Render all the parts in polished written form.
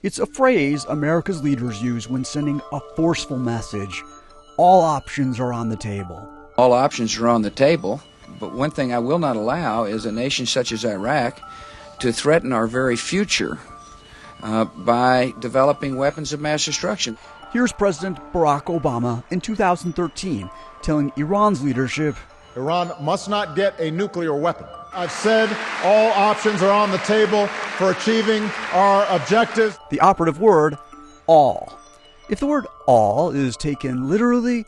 It's a phrase America's leaders use when sending a forceful message. All options are on the table. All options are on the table, but one thing I will not allow is a nation such as Iraq to threaten our very future by developing weapons of mass destruction. Here's President Barack Obama in 2013 telling Iran's leadership, Iran must not get a nuclear weapon. I've said all options are on the table for achieving our objectives. The operative word, all. If the word all is taken literally,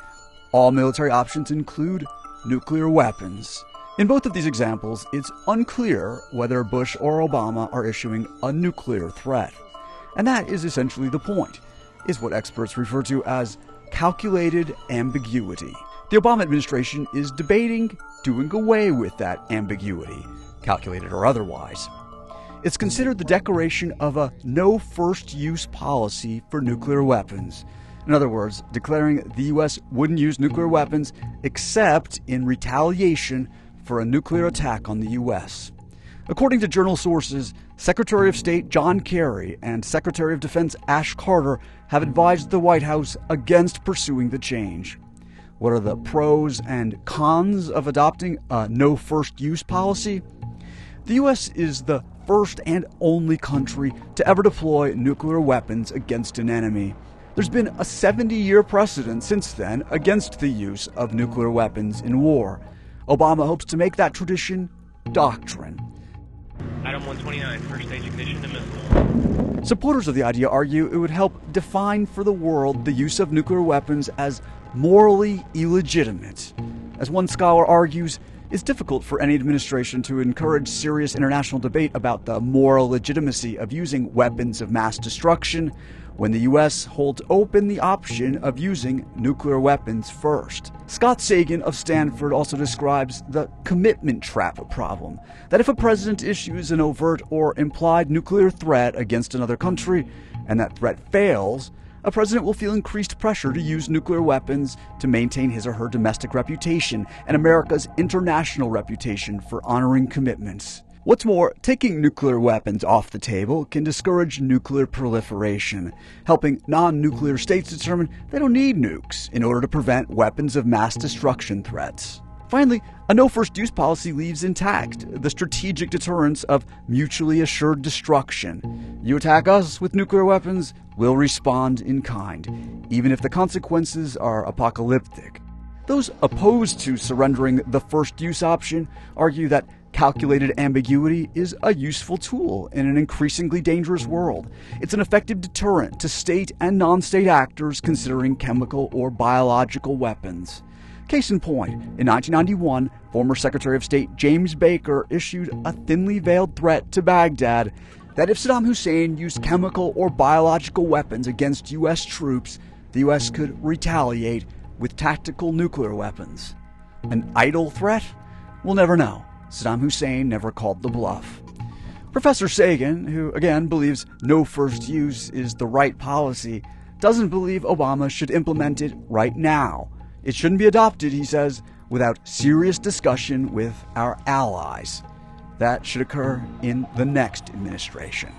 all military options include nuclear weapons. In both of these examples, it's unclear whether Bush or Obama are issuing a nuclear threat. And that is essentially the point, is what experts refer to as calculated ambiguity. The Obama administration is debating doing away with that ambiguity, calculated or otherwise. It's considered the declaration of a no first use policy for nuclear weapons. In other words, declaring the U.S. wouldn't use nuclear weapons except in retaliation for a nuclear attack on the U.S. According to journal sources, Secretary of State John Kerry and Secretary of Defense Ash Carter have advised the White House against pursuing the change. What are the pros and cons of adopting a no first use policy? The U.S. is the first and only country to ever deploy nuclear weapons against an enemy. There's been a 70-year precedent since then against the use of nuclear weapons in war. Obama hopes to make that tradition doctrine. Item 129, first stage ignition to missile. Supporters of the idea argue it would help define for the world the use of nuclear weapons as morally illegitimate. As one scholar argues, it's difficult for any administration to encourage serious international debate about the moral legitimacy of using weapons of mass destruction when the U.S. holds open the option of using nuclear weapons first. Scott Sagan of Stanford also describes the commitment trap problem, that if a president issues an overt or implied nuclear threat against another country, and that threat fails, a president will feel increased pressure to use nuclear weapons to maintain his or her domestic reputation and America's international reputation for honoring commitments. What's more, taking nuclear weapons off the table can discourage nuclear proliferation, helping non-nuclear states determine they don't need nukes in order to prevent weapons of mass destruction threats. Finally, a no-first-use policy leaves intact the strategic deterrence of mutually assured destruction. You attack us with nuclear weapons, we'll respond in kind, even if the consequences are apocalyptic. Those opposed to surrendering the first-use option argue that calculated ambiguity is a useful tool in an increasingly dangerous world. It's an effective deterrent to state and non-state actors considering chemical or biological weapons. Case in point, in 1991, former Secretary of State James Baker issued a thinly veiled threat to Baghdad that if Saddam Hussein used chemical or biological weapons against U.S. troops, the U.S. could retaliate with tactical nuclear weapons. An idle threat? We'll never know. Saddam Hussein never called the bluff. Professor Sagan, who again believes no first use is the right policy, doesn't believe Obama should implement it right now. It shouldn't be adopted, he says, without serious discussion with our allies. That should occur in the next administration.